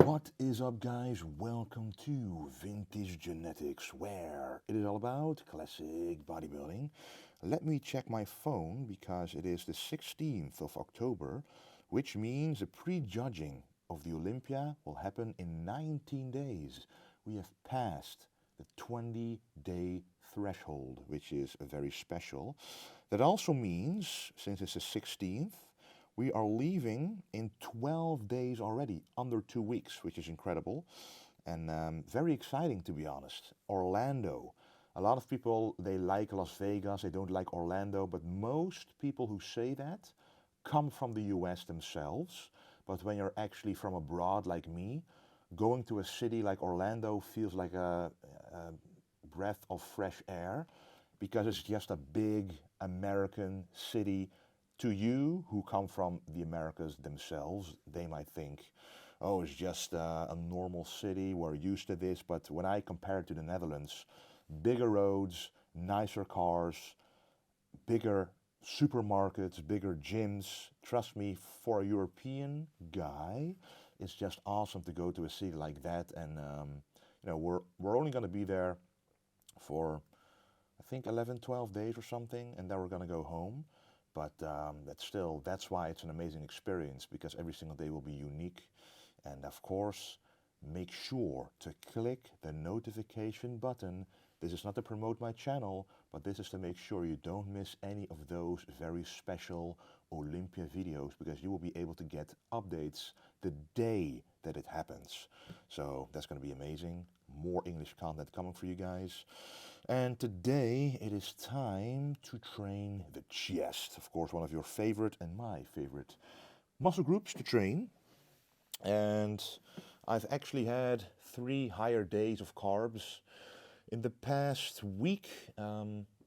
What is up, guys? Welcome to Vintage Genetics, where it is all about classic bodybuilding. Let me check my phone because it is the 16th of October, which means the prejudging of the Olympia will happen in 19 days. We have passed the 20-day threshold, which is very special. That also means, since it's the 16th, we are leaving in 12 days already, under 2 weeks, which is incredible and very exciting, to be honest. Orlando. A lot of people, they like Las Vegas, they don't like Orlando, but most people who say that come from the US themselves. But when you're actually from abroad like me, going to a city like Orlando feels like a breath of fresh air, because it's just a big American city. To you who come from the Americas themselves, they might think, oh, it's just a normal city, we're used to this. But when I compare it to the Netherlands, bigger roads, nicer cars, bigger supermarkets, bigger gyms. Trust me, for a European guy, it's just awesome to go to a city like that. And you know, we're only going to be there for, I think, 11, 12 days or something, and then we're going to go home. But that's why it's an amazing experience, because every single day will be unique. And of course, make sure to click the notification button. This is not to promote my channel, but this is to make sure you don't miss any of those very special Olympia videos, because you will be able to get updates the day that it happens. So that's going to be amazing. More English content coming for you guys. And today it is time to train the chest. Of course, one of your favorite and my favorite muscle groups to train. And I've actually had 3 higher days of carbs in the past week,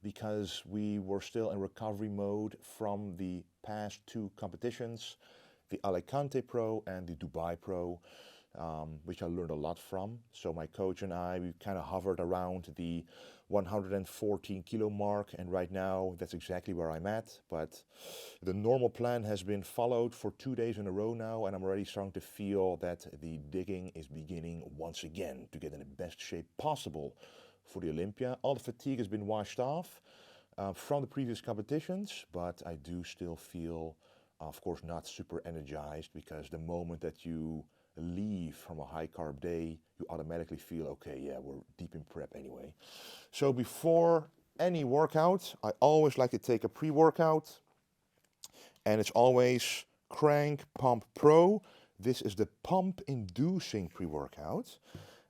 because we were still in recovery mode from the past 2 competitions, the Alicante Pro and the Dubai Pro, which I learned a lot from. So my coach and I, we kind of hovered around the 114 kilo mark, and right now that's exactly where I'm at. But the normal plan has been followed for 2 days in a row now, and I'm already starting to feel that the digging is beginning once again to get in the best shape possible for the Olympia. All the fatigue has been washed off from the previous competitions, but I do still feel, of course, not super energized, because the moment that you leave from a high carb day, you automatically feel, okay, yeah, we're deep in prep anyway. So before any workout, I always like to take a pre-workout, and it's always Crank Pump Pro. This is the pump inducing pre-workout,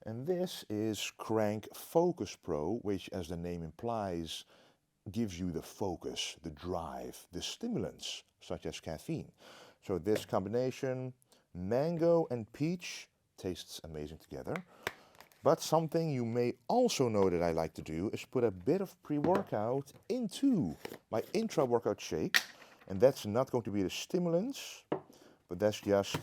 and this is Crank Focus Pro, which, as the name implies, gives you the focus, the drive, the stimulants, such as caffeine. So this combination, mango and peach, tastes amazing together. But something you may also know that I like to do is put a bit of pre-workout into my intra-workout shake. And that's not going to be the stimulants, but that's just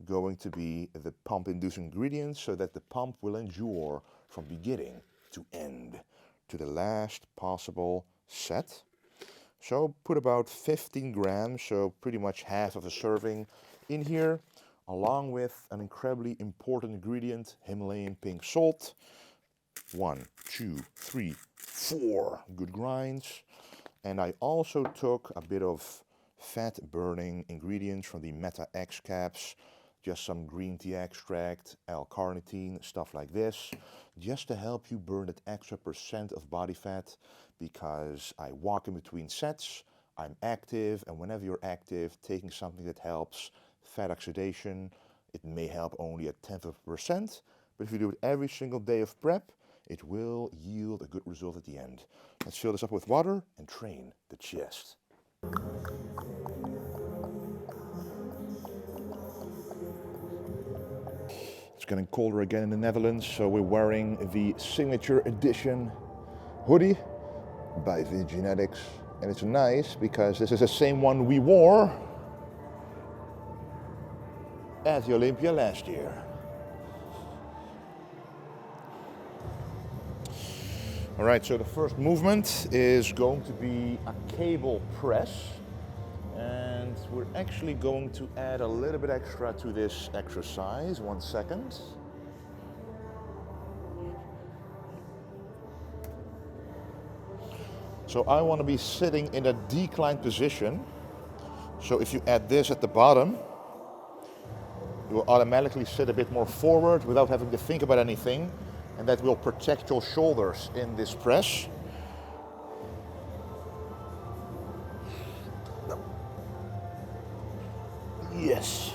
going to be the pump-inducing ingredients, so that the pump will endure from beginning to end, to the last possible set. So put about 15 grams, so pretty much half of a serving in here, along with an incredibly important ingredient, Himalayan pink salt. 1, 2, 3, 4 good grinds. And I also took a bit of fat burning ingredients from the Meta X caps, just some green tea extract, L-carnitine, stuff like this, just to help you burn that extra % of body fat, because I walk in between sets, I'm active, and whenever you're active, taking something that helps fat oxidation, it may help only a 1/10 of a %, but if you do it every single day of prep, it will yield a good result at the end. Let's fill this up with water and train the chest. It's getting colder again in the Netherlands, so we're wearing the signature edition hoodie by Vintage Genetics, and it's nice because this is the same one we wore at the Olympia last year. All right, so the first movement is going to be a cable press, and And we're actually going to add a little bit extra to this exercise. 1 second. So I want to be sitting in a declined position. So if you add this at the bottom, you will automatically sit a bit more forward without having to think about anything. And that will protect your shoulders in this press. Yes.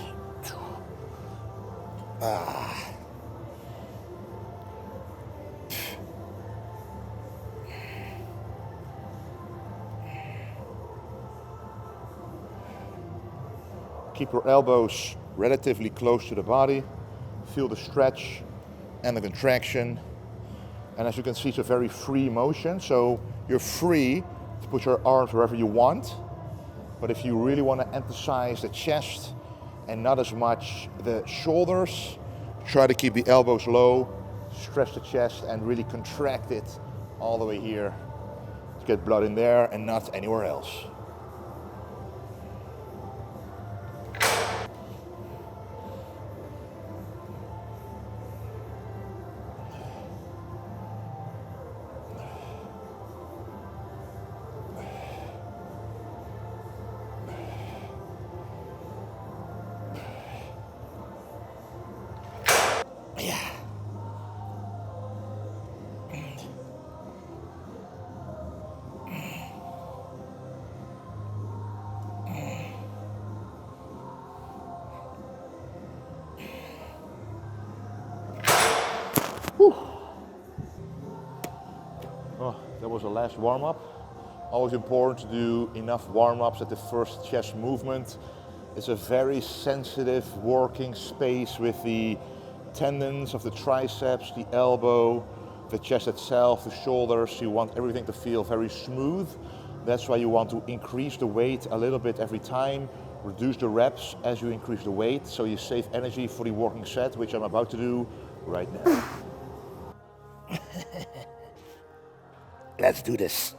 Keep your elbows relatively close to the body. Feel the stretch and the contraction. And as you can see, it's a very free motion. So you're free to put your arms wherever you want. But if you really want to emphasize the chest and not as much the shoulders, try to keep the elbows low, stretch the chest and really contract it all the way here to get blood in there and not anywhere else. Oh, that was the last warm-up. Always important to do enough warm-ups at the first chest movement. It's a very sensitive working space with the tendons of the triceps, the elbow, the chest itself, the shoulders. You want everything to feel very smooth. That's why you want to increase the weight a little bit every time. Reduce the reps as you increase the weight, so you save energy for the working set, which I'm about to do right now. Let's do this.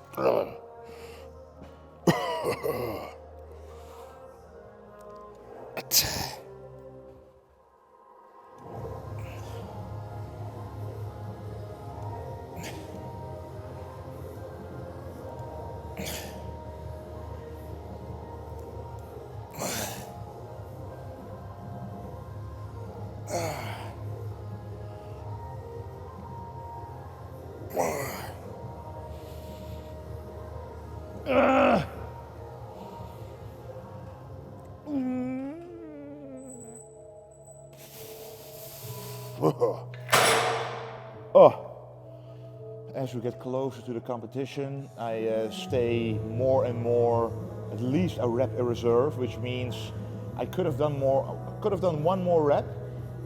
As we get closer to the competition, I stay more and more at least a rep in reserve, which means I could have done more. Could have done one more rep,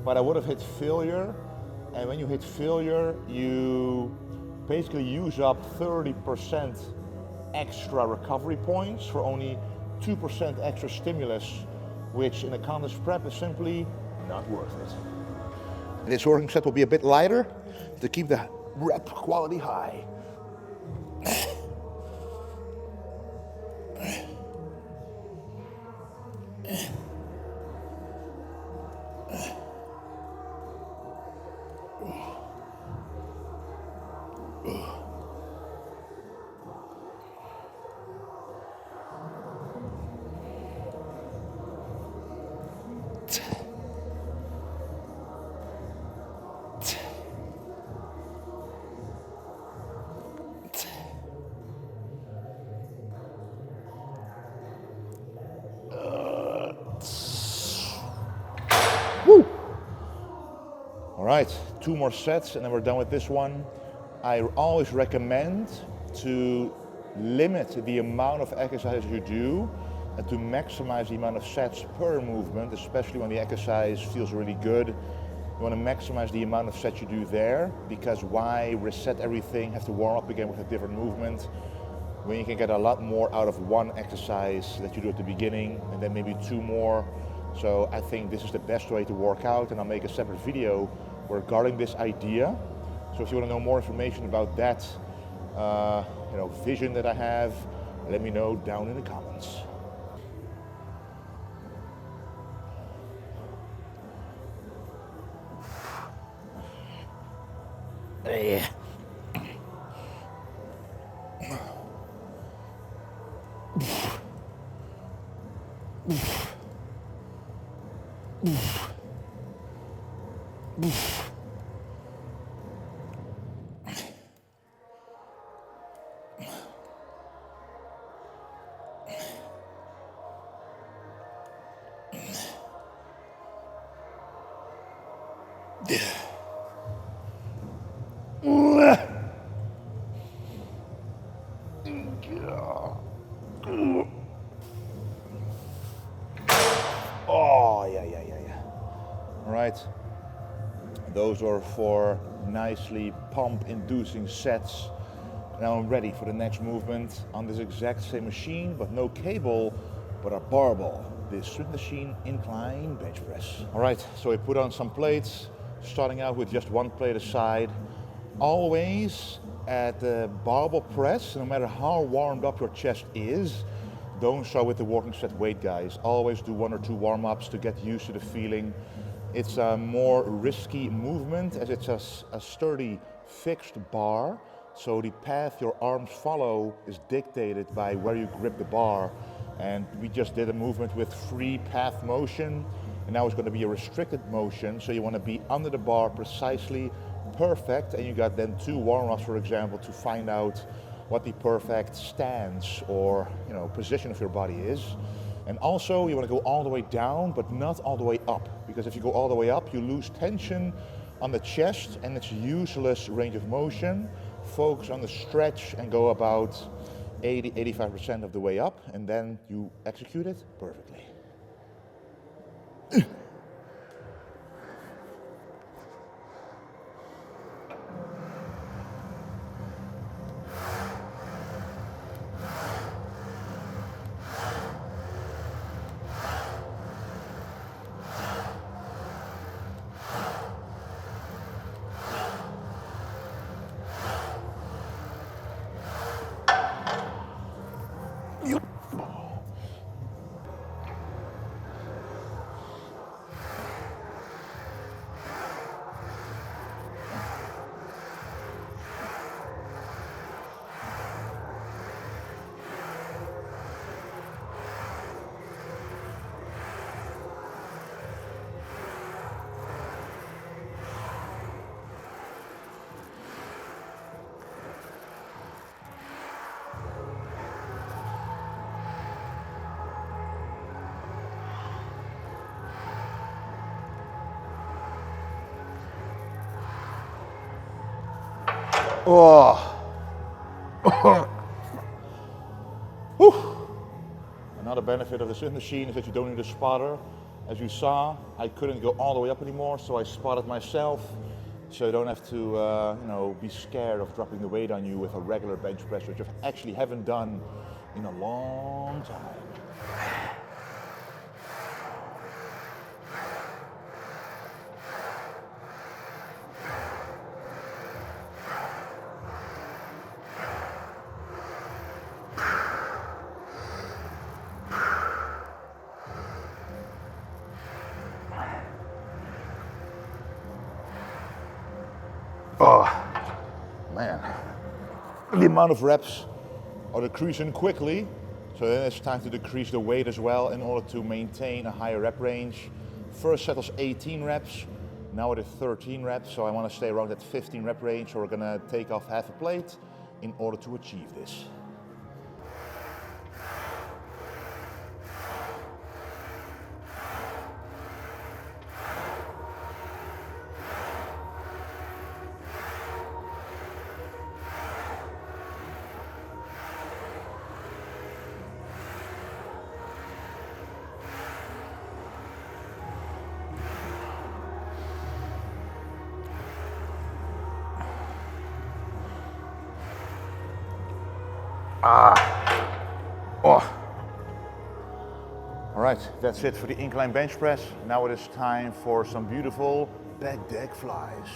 but I would have hit failure. And when you hit failure, you basically use up 30% extra recovery points for only 2% extra stimulus, which in a contest prep is simply not worth it. And this working set will be a bit lighter to keep the rep quality high. Woo! All right, 2 more sets and then we're done with this one. I always recommend to limit the amount of exercises you do and to maximize the amount of sets per movement, especially when the exercise feels really good. You want to maximize the amount of sets you do there, because why reset everything, have to warm up again with a different movement, when you can get a lot more out of one exercise that you do at the beginning and then maybe 2 more. So I think this is the best way to work out, and I'll make a separate video regarding this idea. So if you want to know more information about that vision that I have, let me know down in the comments. Yeah. Oh, yeah, yeah, yeah, yeah. All right. Those are 4 nicely pump-inducing sets. Now I'm ready for the next movement on this exact same machine, but no cable, but a barbell. This Swing Machine Incline Bench Press. All right, so I put on some plates, starting out with just 1 plate aside. Always at the barbell press, no matter how warmed up your chest is, don't start with the walking set weight, guys. Always do 1 or 2 warm-ups to get used to the feeling. It's a more risky movement as it's a sturdy fixed bar. So the path your arms follow is dictated by where you grip the bar. And we just did a movement with free path motion, and now it's going to be a restricted motion. So you want to be under the bar precisely perfect, and you got then 2 warm-ups, for example, to find out what the perfect stance or position of your body is. And also you want to go all the way down, but not all the way up, because if you go all the way up, you lose tension on the chest and it's useless range of motion. Focus on the stretch and go about 80-85% of the way up, and then you execute it perfectly. Oh. Another benefit of the Swing Machine is that you don't need a spotter. As you saw, I couldn't go all the way up anymore, so I spotted myself. So you don't have to be scared of dropping the weight on you with a regular bench press, which I actually haven't done in a long time. Oh, man. The amount of reps are decreasing quickly, so then it's time to decrease the weight as well in order to maintain a higher rep range. First set was 18 reps, now it is 13 reps, so I want to stay around that 15 rep range, so we're going to take off half a plate in order to achieve this. All right, that's it for the incline bench press. Now it is time for some beautiful Pec Deck flies.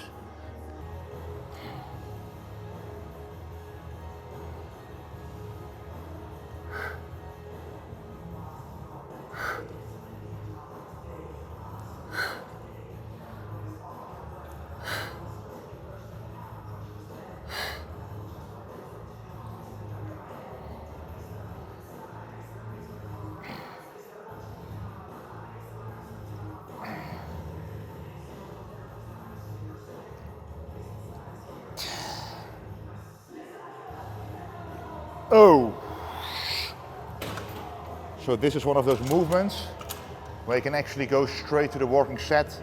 Oh! So this is one of those movements where you can actually go straight to the working set.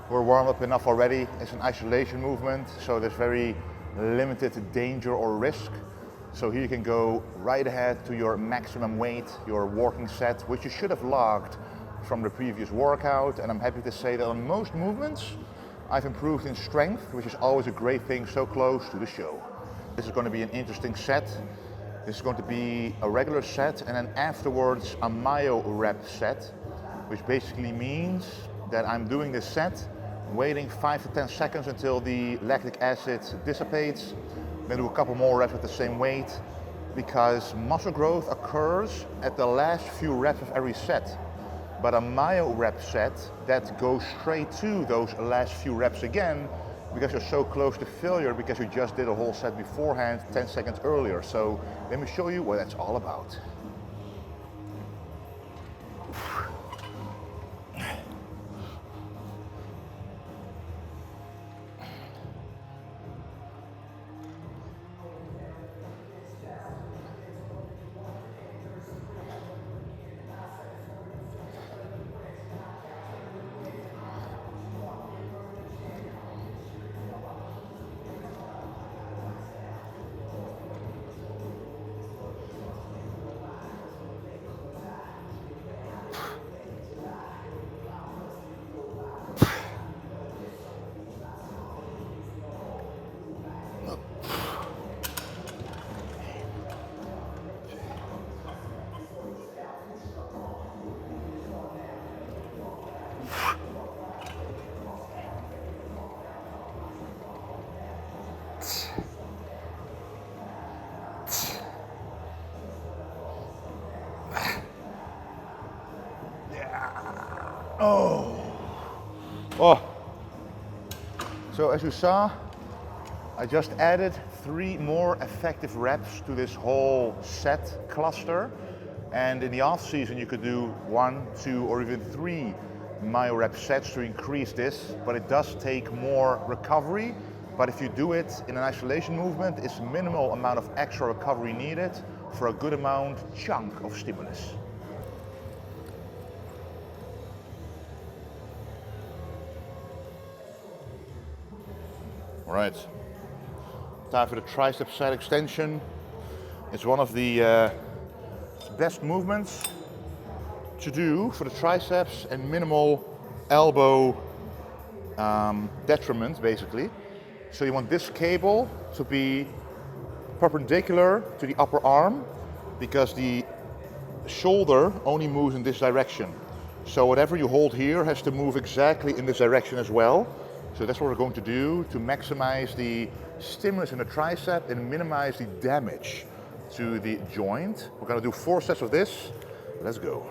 We're warmed up enough already. It's an isolation movement, so there's very limited danger or risk. So here you can go right ahead to your maximum weight, your working set, which you should have logged from the previous workout. And I'm happy to say that on most movements, I've improved in strength, which is always a great thing so close to the show. This is going to be an interesting set. This is going to be a regular set and then afterwards a myo-rep set, which basically means that I'm doing this set, waiting 5 to 10 seconds until the lactic acid dissipates, then do a couple more reps with the same weight, because muscle growth occurs at the last few reps of every set. But a myo-rep set, that goes straight to those last few reps again, because you're so close to failure because you just did a whole set beforehand 10 seconds earlier. So let me show you what that's all about. Oh. So as you saw, I just added 3 more effective reps to this whole set cluster. And in the off season, you could do 1, 2, or even 3 myo-rep sets to increase this, but it does take more recovery. But if you do it in an isolation movement, it's minimal amount of extra recovery needed for a good amount chunk of stimulus. All right, time for the tricep side extension. It's one of the best movements to do for the triceps and minimal elbow detriment, basically. So you want this cable to be perpendicular to the upper arm, because the shoulder only moves in this direction. So whatever you hold here has to move exactly in this direction as well. So that's what we're going to do to maximize the stimulus in the tricep and minimize the damage to the joint. We're going to do 4 sets of this. Let's go.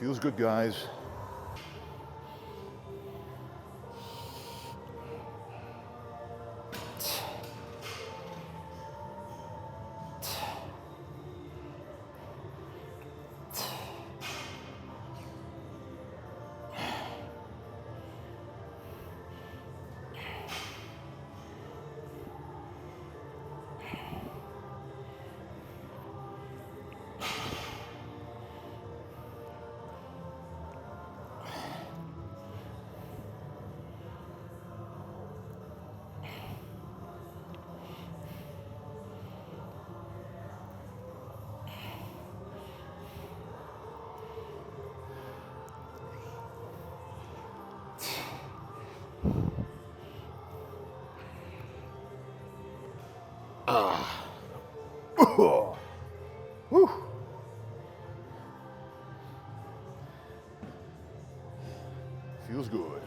Feels good, guys. Whew. Feels good.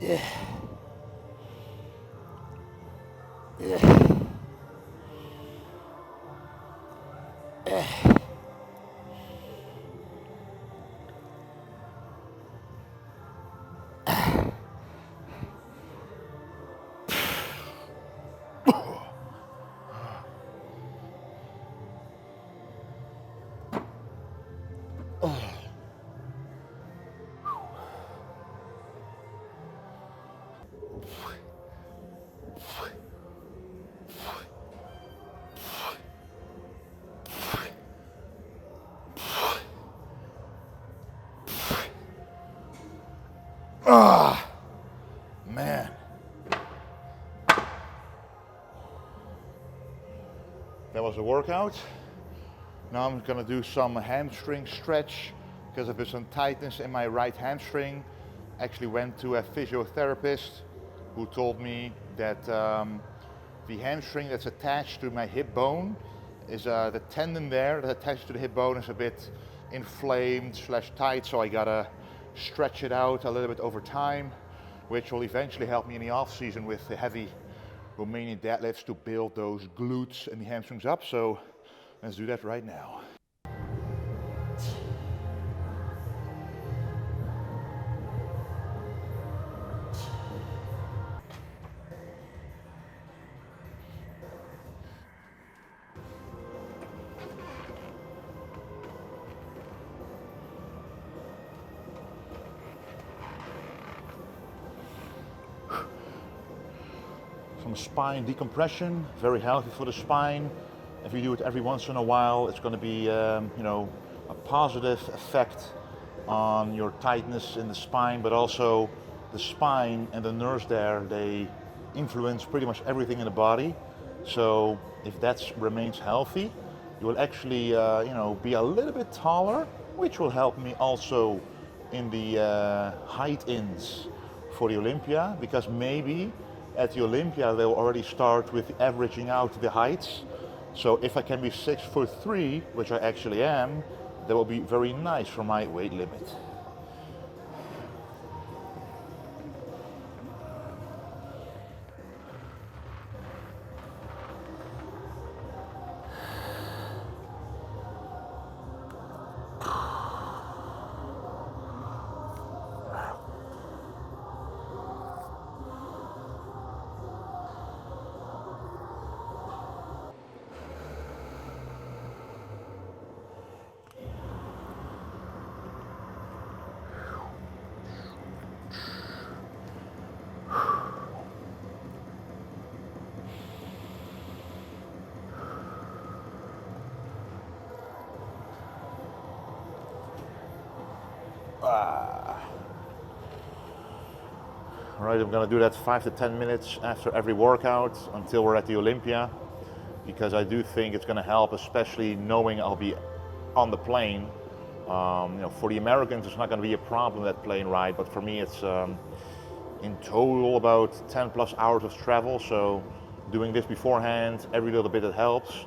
Yeah. Man. That was a workout. Now I'm gonna do some hamstring stretch because I've got some tightness in my right hamstring. Actually went to a physiotherapist who told me that the hamstring that's attached to my hip bone is the tendon there that's attached to the hip bone is a bit inflamed / tight, so I gotta stretch it out a little bit over time, which will eventually help me in the off season with the heavy Romanian deadlifts to build those glutes and the hamstrings up. So let's do that right now. Some spine decompression, very healthy for the spine. If you do it every once in a while, it's going to be, a positive effect on your tightness in the spine, but also the spine and the nerves there, they influence pretty much everything in the body. So if that remains healthy, you will actually, be a little bit taller, which will help me also in the height ins for the Olympia, because maybe at the Olympia they'll already start with averaging out the heights. So if I can be 6'3", which I actually am, that will be very nice for my weight limit. Alright, I'm gonna do that 5 to 10 minutes after every workout until we're at the Olympia, because I do think it's gonna help, especially knowing I'll be on the plane. You know, for the Americans, it's not gonna be a problem, that plane ride, but for me, it's in total about 10 plus hours of travel. So doing this beforehand, every little bit that helps.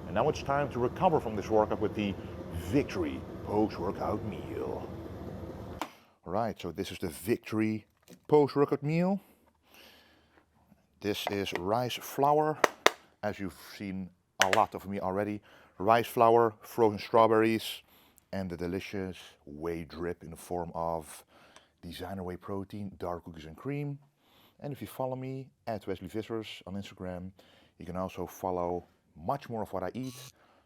And now it's time to recover from this workout with the Victory post-workout meal. All right, so this is the Victory post-workout meal. This is rice flour, as you've seen a lot of me already. Rice flour, frozen strawberries, and the delicious whey drip in the form of designer whey protein, dark cookies and cream. And if you follow me at Wesley Vissers on Instagram, you can also follow much more of what I eat,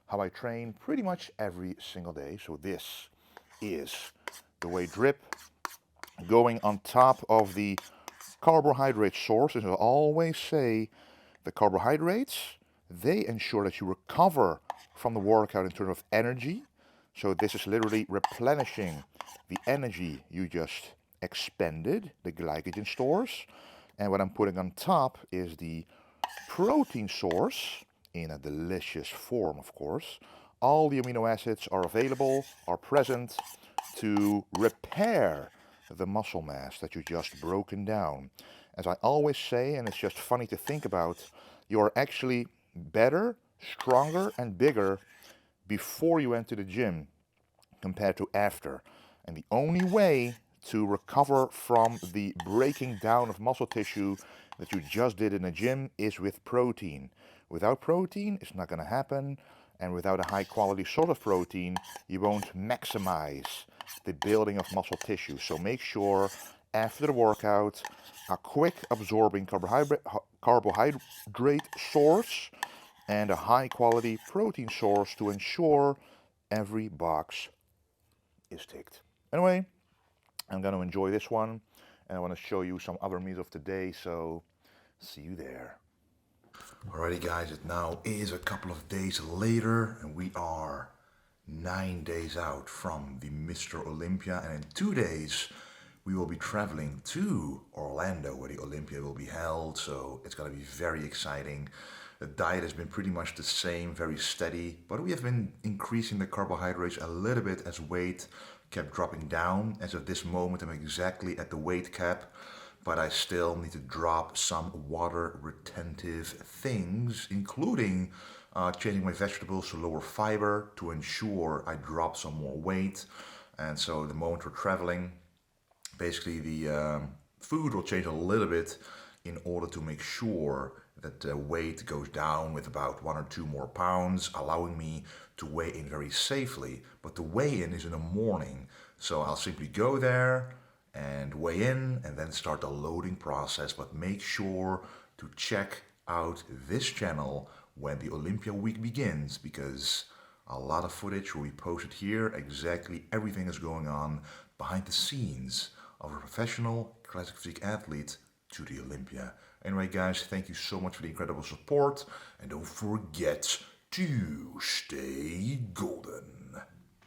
how I train pretty much every single day. So this is the whey drip going on top of the carbohydrate source. As I always say, the carbohydrates, they ensure that you recover from the workout in terms of energy. So this is literally replenishing the energy you just expended, the glycogen stores. And what I'm putting on top is the protein source in a delicious form, of course. All the amino acids are available, are present to repair the muscle mass that you just broken down. As I always say, and it's just funny to think about, you are actually better, stronger, and bigger before you enter the gym compared to after. And the only way to recover from the breaking down of muscle tissue that you just did in the gym is with protein. Without protein, it's not going to happen. And without a high quality source of protein, you won't maximize the building of muscle tissue. So make sure after the workout, a quick absorbing carbohydrate source and a high quality protein source to ensure every box is ticked. Anyway, I'm going to enjoy this one, and I want to show you some other meals of today, so see you there. Alrighty guys, it now is a couple of days later, and we are 9 days out from the Mr. Olympia, and in 2 days we will be traveling to Orlando where the Olympia will be held, so it's going to be very exciting. The diet has been pretty much the same, very steady, but we have been increasing the carbohydrates a little bit as weight kept dropping down. As of this moment, I'm exactly at the weight cap, but I still need to drop some water retentive things, including changing my vegetables to lower fiber to ensure I drop some more weight. And so the moment we're traveling, basically the food will change a little bit in order to make sure that the weight goes down with about 1 or 2 more pounds, allowing me to weigh in very safely. But the weigh-in is in the morning, so I'll simply go there and weigh in and then start the loading process. But make sure to check out this channel when the Olympia week begins, because a lot of footage will be posted here. Exactly everything is going on behind the scenes of a professional classic physique athlete to the Olympia. Anyway guys, thank you so much for the incredible support, and don't forget to stay golden.